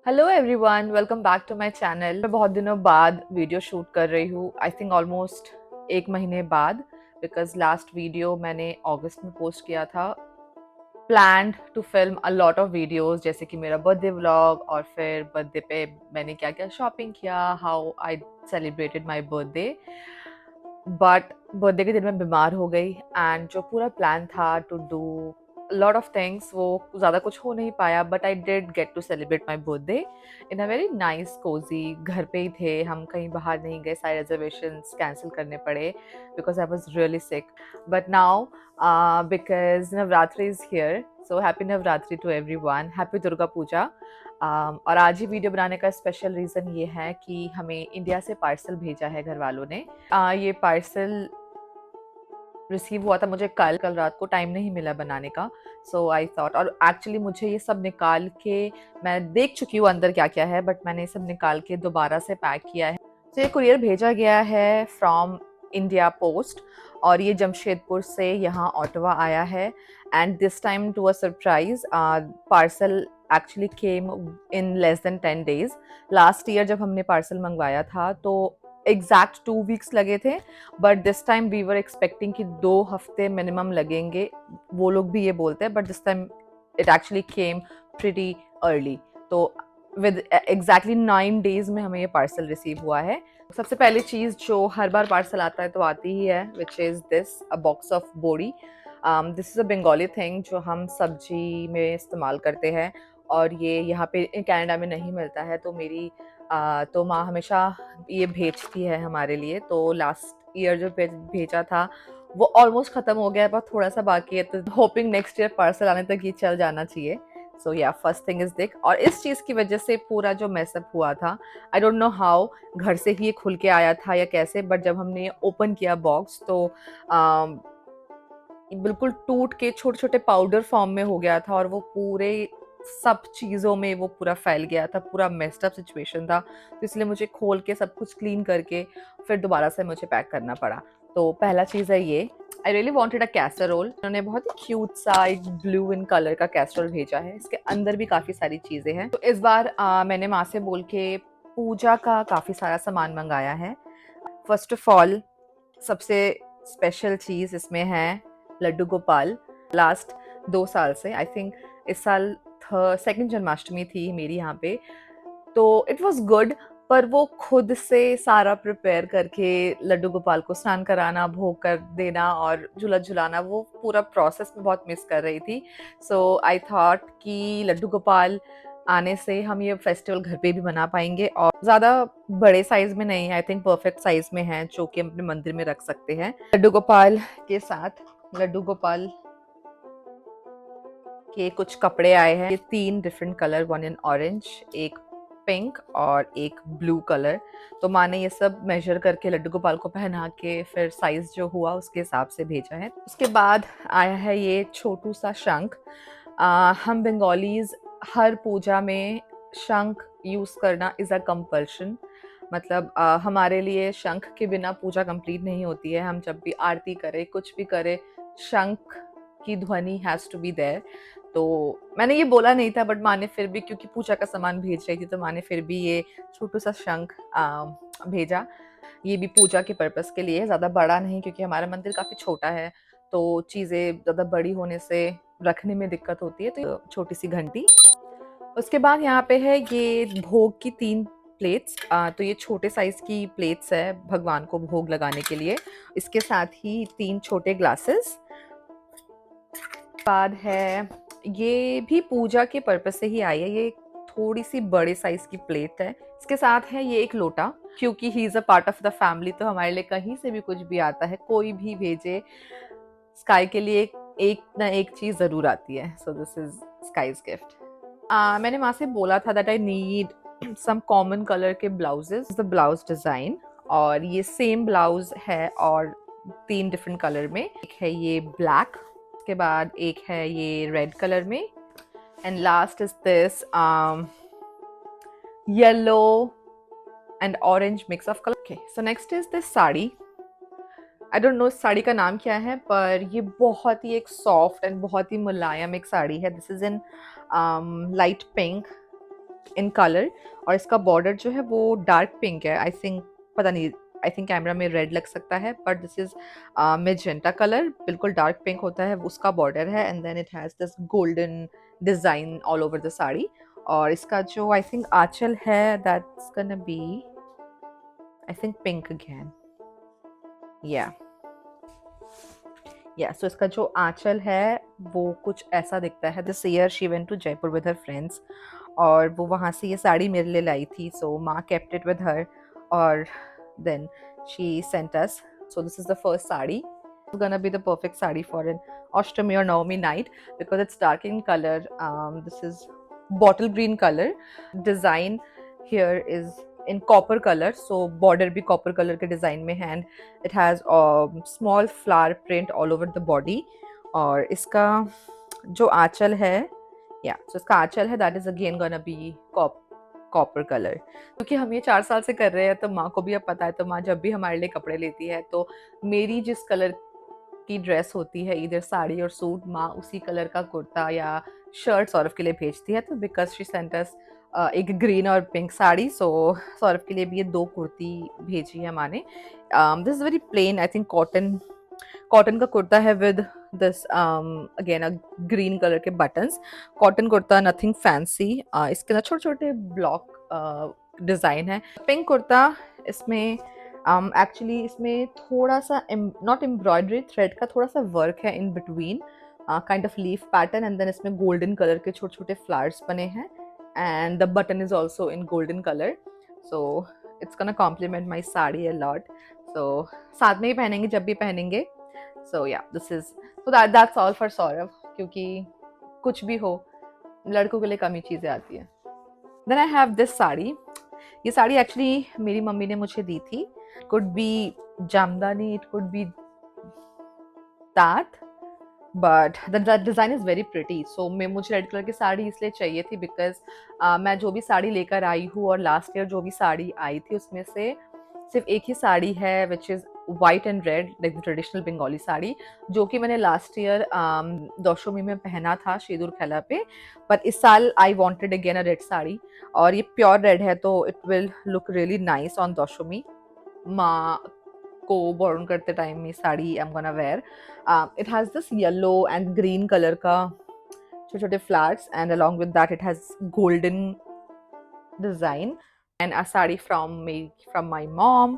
Hello everyone, welcome back to my channel. मैं बहुत दिनों बाद वीडियो शूट कर रही हूँ। आई थिंक ऑलमोस्ट 1 महीने बाद, बिकॉज लास्ट वीडियो मैंने अगस्त में पोस्ट किया था। Planned to film a lot of videos, जैसे कि मेरा बर्थडे व्लॉग और फिर बर्थडे पे मैंने क्या क्या शॉपिंग किया, how I celebrated my birthday. But birthday के दिन मैं बीमार हो गई एंड जो पूरा प्लान था to do lot of things वो ज़्यादा कुछ हो नहीं पाया। But I did get to celebrate my birthday in a very nice cozy. घर पे ही थे हम, कहीं बाहर नहीं गए। सारे रिजर्वेशंस कैंसिल करने पड़े because I was really sick. But now because Navratri is here, so happy Navratri to everyone, happy Durga Puja. और आज ही वीडियो बनाने का स्पेशल रीज़न ये है कि हमें इंडिया से पार्सल भेजा है घर वालों ने। ये पार्सल रिसीव हुआ था मुझे कल रात को, टाइम नहीं मिला बनाने का। सो आई थॉट, और एक्चुअली मुझे ये सब निकाल के, मैं देख चुकी हूँ अंदर क्या क्या है, बट मैंने ये सब निकाल के दोबारा से पैक किया है। तो ये कुरियर भेजा गया है फ्रॉम इंडिया पोस्ट, और ये जमशेदपुर से यहाँ ऑटवा आया है। And this time to a surprise, parcel actually came in less than 10 days। Last year जब हमने पार्सल मंगवाया था तो एग्जैक्ट 2 weeks लगे थे, but this time we were expecting कि 2 हफ्ते मिनिमम लगेंगे। वो लोग भी ये बोलते हैं, but this time it actually came pretty early. तो विद एग्जैक्टली 9 days में हमें ये पार्सल रिसीव हुआ है। सबसे पहली चीज़ जो हर बार पार्सल आता है तो आती ही है, which is this, a box of bori. This is a Bengali thing जो हम सब्जी में इस्तेमाल करते हैं, और ये यहाँ पे कनाडा में नहीं मिलता है। तो मेरी तो माँ हमेशा ये भेजती है हमारे लिए। तो लास्ट ईयर जो भेजा था वो ऑलमोस्ट खत्म हो गया है, पर थोड़ा सा बाकी है, तो होपिंग नेक्स्ट ईयर पार्सल आने तक ये चल जाना चाहिए। सो या फर्स्ट थिंग इज दिक। और इस चीज़ की वजह से पूरा जो मेसअप हुआ था, आई डोंट नो हाउ, घर से ही ये खुल के आया था या कैसे, बट जब हमने ओपन किया बॉक्स तो बिल्कुल टूट के छोटे छोटे पाउडर फॉर्म में हो गया था, और वो पूरे सब चीज़ों में वो पूरा फैल गया था। पूरा मेस्ड अप सिचुएशन था, तो इसलिए मुझे खोल के सब कुछ क्लीन करके फिर दोबारा से मुझे पैक करना पड़ा। तो पहला चीज़ है ये, I really wanted a casserole. उन्होंने बहुत ही क्यूट सा एक ब्लू इन कलर का कैसरोल भेजा है। इसके अंदर भी काफ़ी सारी चीज़ें हैं। तो इस बार मैंने माँ से बोल के पूजा का काफ़ी सारा सामान मंगाया है। फर्स्ट ऑफ ऑल, सबसे स्पेशल चीज़ इसमें है लड्डू गोपाल। लास्ट 2 साल से, आई थिंक इस साल सेकंड जन्माष्टमी थी मेरी यहाँ पे, तो इट वाज गुड। पर वो खुद से सारा प्रिपेयर करके लड्डू गोपाल को स्नान कराना, भोग कर देना और झूला झुलाना, वो पूरा प्रोसेस में बहुत मिस कर रही थी। सो आई थॉट कि लड्डू गोपाल आने से हम ये फेस्टिवल घर पे भी मना पाएंगे, और ज़्यादा बड़े साइज में नहीं, आई थिंक परफेक्ट साइज में है, जो कि हम अपने मंदिर में रख सकते हैं। लड्डू गोपाल के साथ लड्डू गोपाल के कुछ कपड़े आए हैं। ये 3 different colour, one in orange, एक पिंक और एक ब्लू कलर। तो माँ ने ये सब मेजर करके लड्डू गोपाल को पहना के फिर साइज जो हुआ उसके हिसाब से भेजा है। उसके बाद आया है ये छोटू सा शंख। हम बंगालीज हर पूजा में शंख यूज करना इज अ कंपल्शन। मतलब हमारे लिए शंख के बिना पूजा कंप्लीट नहीं होती है। हम जब भी आरती करें, कुछ भी करें, शंख की ध्वनि हैज टू बी देयर। तो मैंने ये बोला नहीं था, बट माँ ने फिर भी, क्योंकि पूजा का सामान भेज रही थी, तो माँ ने फिर भी ये छोटू सा शंख भेजा। ये भी पूजा के पर्पस के लिए, ज़्यादा बड़ा नहीं, क्योंकि हमारा मंदिर काफ़ी छोटा है, तो चीज़ें ज़्यादा बड़ी होने से रखने में दिक्कत होती है। तो छोटी सी घंटी। उसके बाद यहाँ पे है ये भोग की 3 प्लेट्स। तो ये छोटे साइज की प्लेट्स है भगवान को भोग लगाने के लिए। इसके साथ ही 3 छोटे ग्लासेस। बाद है, ये भी पूजा के पर्पस से ही आई है। ये थोड़ी सी बड़े साइज की प्लेट है। इसके साथ है ये एक लोटा, क्योंकि he is a part of the family, तो हमारे लिए कहीं से भी कुछ भी आता है, कोई भी भेजे, स्काई के लिए एक ना एक चीज जरूर आती है। So this is Sky's gift. मैंने वहां से बोला था that I need some common colour के ब्लाउजेस, द ब्लाउज डिजाइन, और ये सेम ब्लाउज है और 3 डिफरेंट कलर में। एक है ये ब्लैक, के बाद एक है ये रेड कलर में, and last is this yellow and orange mix of colour. Okay, so next is this sari. I don't know इस साड़ी का नाम क्या है, पर ये बहुत ही एक सॉफ्ट एंड बहुत ही मुलायम एक साड़ी है। This is in light pink, in colour, और इसका बॉर्डर जो है वो डार्क पिंक है। आई थिंक, पता नहीं, आई थिंक कैमरा में रेड लग सकता है, but this is magenta colour, बिल्कुल डार्क पिंक होता है उसका बॉर्डर है। And then it has this golden design all over the sari. और इसका जो आई थिंक आंचल है, that's gonna be I think pink again, या सो इसका जो आंचल है वो कुछ ऐसा दिखता है। This year she went to Jaipur with her friends, और वो वहाँ से ये साड़ी मेरे लिए लाई थी, सो माँ केप्ट इट विद हर, और then she sent us. So this is the first sari, it's gonna be the perfect sari for an Ashtami or Navami night because it's dark in color. This is bottle green color. Design here is in copper color, so border भी copper color के design में है, and it has a small flower print all over the body. और इसका जो आंचल है, so इसका आंचल है, that is again gonna be copper colour. क्योंकि हम ये 4 साल से कर रहे हैं तो माँ को भी अब पता है, तो माँ जब भी हमारे लिए कपड़े लेती है तो मेरी जिस कलर की ड्रेस होती है, इधर साड़ी और सूट, माँ उसी कलर का कुर्ता या शर्ट सौरभ के लिए भेजती है। तो बिकॉज शी सेंट अस एक ग्रीन और पिंक साड़ी, सो सौरभ के लिए भी ये 2 कुर्ती भेजी है माँ ने। This is very plain, I think cotton का कुर्ता है with this again a green colour के buttons. Cotton kurta, nothing fancy. इसके ना छोटे छोटे ब्लॉक डिजाइन है। पिंक कुर्ता, इसमें एक्चुअली इसमें थोड़ा सा नॉट एम्ब्रॉयडरी, थ्रेड का थोड़ा सा वर्क है in between, kind of leaf pattern, and then इसमें गोल्डन कलर के छोटे छोटे फ्लावर्स बने हैं, and the button is also in golden colour, so it's gonna complement my sari a lot. So साथ में ही पहनेंगे जब भी पहनेंगे। So yeah this is, so that's all for Saurabh, क्योंकि कुछ भी हो लड़कों के लिए कम ही चीजें आती है। Then I have this sari. ये साड़ी एक्चुअली मेरी मम्मी ने मुझे दी थी। Could be Jamdani, it could be that, but the design is very pretty. So मैं मुझे रेड कलर की साड़ी इसलिए चाहिए थी बिकॉज मैं जो भी साड़ी लेकर आई हूँ और लास्ट ईयर जो भी साड़ी आई थी उसमें से सिर्फ एक ही साड़ी है which is white and red, like the traditional Bengali sari, जो कि मैंने लास्ट ईयर दशमी में पहना था शेदुर खेला पे। पर इस साल I wanted again a red sari, और ये प्योर रेड है तो it will look really nice on Dashami. माँ को बॉर्न करते टाइम ये sari I am gonna wear. It has this yellow and green colour का छोटे छोटे flowers, and along with that it has golden design, and a sari from my mom.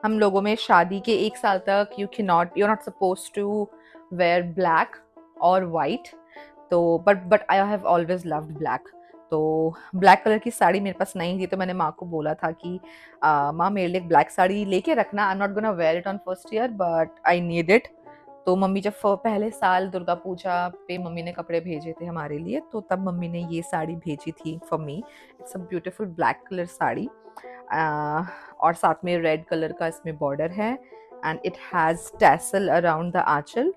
हम लोगों में शादी के 1 साल तक you're not supposed to wear black और white, तो but I have always loved black। तो ब्लैक कलर की साड़ी मेरे पास नहीं थी, तो मैंने माँ को बोला था कि माँ मेरे लिए ब्लैक साड़ी लेके रखना, I am not gonna wear it on first year but I need it. तो मम्मी जब पहले साल दुर्गा पूजा पे मम्मी ने कपड़े भेजे थे हमारे लिए, तो तब मम्मी ने ये साड़ी भेजी थी for me. It's a beautiful black colour sari, और साथ में रेड कलर का इसमें बॉर्डर है, and it has tassel around the aanchal.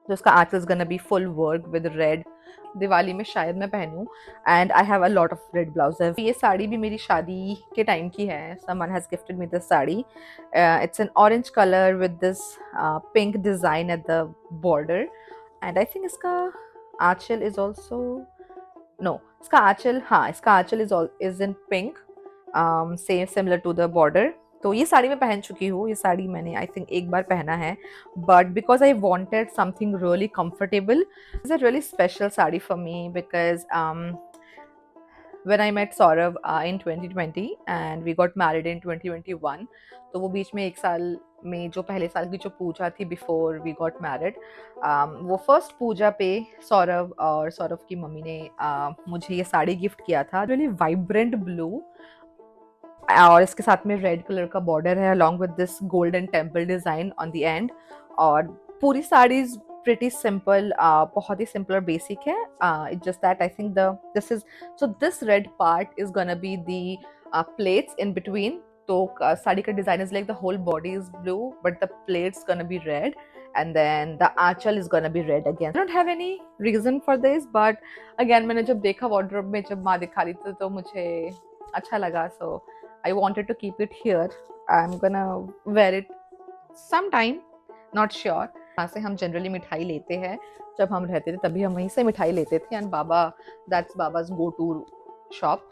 तो इसका aanchal is gonna be full work with red. Diwali में शायद मैं पहनूं, and I have a lot of red blouses. ये साड़ी भी मेरी शादी के टाइम की है, someone has gifted me this sari. It's an orange colour with this pink design at the border, and I think इसका आंचल इज ऑल्सो, नो, इसका आंचल, हाँ, इसका aanchal is in pink, same similar to the border. तो ये साड़ी मैं पहन चुकी हूँ, ये साड़ी मैंने आई थिंक एक बार पहना है, but because I wanted something really comfortable, is a really special sari for me because when I met Saurav in 2020 and we got married in 2021, तो वो बीच में 1 साल में जो पहले साल की जो पूजा थी बिफोर वी गॉट मैरिड, वो फर्स्ट पूजा पे सौरभ और सौरभ की मम्मी ने मुझे ये साड़ी गिफ्ट किया था, रियली वाइब्रेंट ब्लू, और इसके साथ में रेड कलर का बॉर्डर है along with this golden temple design on the end. और पूरी साड़ी प्रिटी सिंपल, बहुत ही सिंपल और बेसिक है। It's just that I think this is, so this red part is gonna be the pleats in between. तो साड़ी का design is like the whole body is blue but the pleats gonna be red, and then the aanchal is gonna be red again. I don't have any reason for this, but again मैंने जब देखा wardrobe में, जब माँ दिखा रही थी तो मुझे अच्छा लगा, so I wanted to keep it here. I'm gonna wear it sometime, not sure. वहाँ से हम जनरली मिठाई लेते हैं, जब हम रहते थे तभी हम वहीं से मिठाई लेते थे। And Baba, that's Baba's go to shop.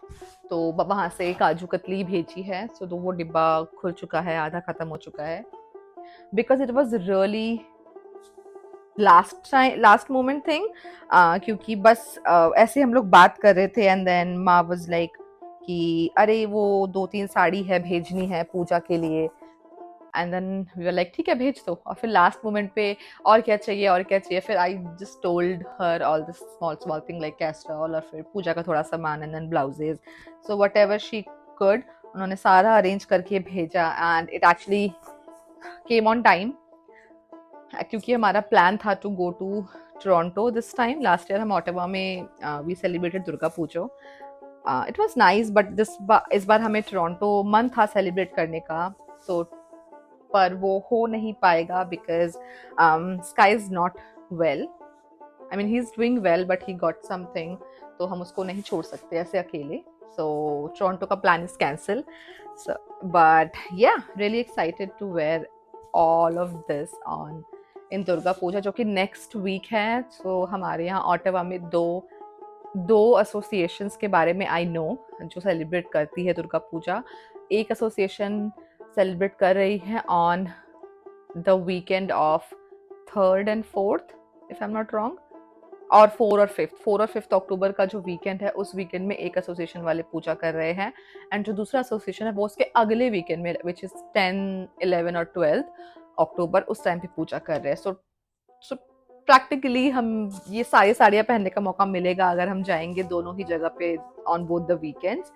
तो वहाँ से काजू कतली भेजी है, सो तो वो डिब्बा खुल चुका है, आधा ख़त्म हो चुका है, because it was really last moment thing. क्योंकि बस ऐसे हम लोग बात कर रहे थे एंड देन माँ वाज लाइक कि अरे वो 2-3 साड़ी है भेजनी है पूजा के लिए। And then we were like ठीक है भेज दो। और फिर लास्ट मोमेंट पे और क्या चाहिए और क्या चाहिए, फिर I just told her all this small small thing like Castrol और फिर पूजा का थोड़ा सामान and then blouses. So whatever she could उन्होंने सारा अरेंज करके भेजा and it actually came on time, क्योंकि हमारा प्लान था to go to Toronto this time. Last year हम ओटावा में we celebrated Durga Puja. It was nice, but इस बार हमें टोरंटो मन था सेलिब्रेट करने का, सो पर वो हो नहीं पाएगा because Sky is not well. I mean he is doing well but he got something, तो हम उसको नहीं छोड़ सकते ऐसे अकेले। सो टोरंटो का plan is cancel. But yeah really excited to wear all of this on in Durga Puja, जो कि नेक्स्ट वीक है। सो हमारे यहाँ ओटावा में दो एसोसिएशंस के बारे में आई नो जो सेलिब्रेट करती है दुर्गा पूजा। एक एसोसिएशन सेलिब्रेट कर रही है on the weekend of 3rd and 4th if I am not wrong, और 4 और 5 अक्टूबर का जो वीकेंड है उस वीकेंड में एक एसोसिएशन वाले पूजा कर रहे हैं। एंड जो दूसरा एसोसिएशन है वो उसके अगले वीकेंड में विच इज 10, 11 और 12 अक्टूबर उस टाइम पे पूजा कर रहे हैं। सो प्रैक्टिकली हम ये सारी साड़ियाँ पहनने का मौका मिलेगा अगर हम जाएंगे दोनों ही जगह पे on both the weekends.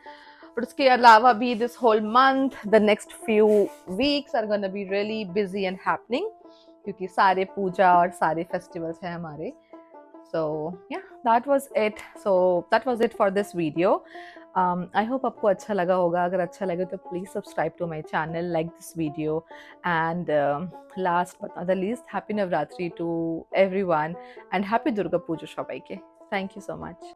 But उसके अलावा भी this whole month the next few weeks are gonna be really busy and happening, क्योंकि सारे पूजा और सारे फेस्टिवल्स हैं हमारे। So yeah, that was it. So that was it for this video. I hope आपको अच्छा लगा होगा। अगर अच्छा लगे तो please subscribe to my channel, like this video, and last but not the least, happy Navratri to everyone and happy Durga Puja সবাইকে। Thank you so much.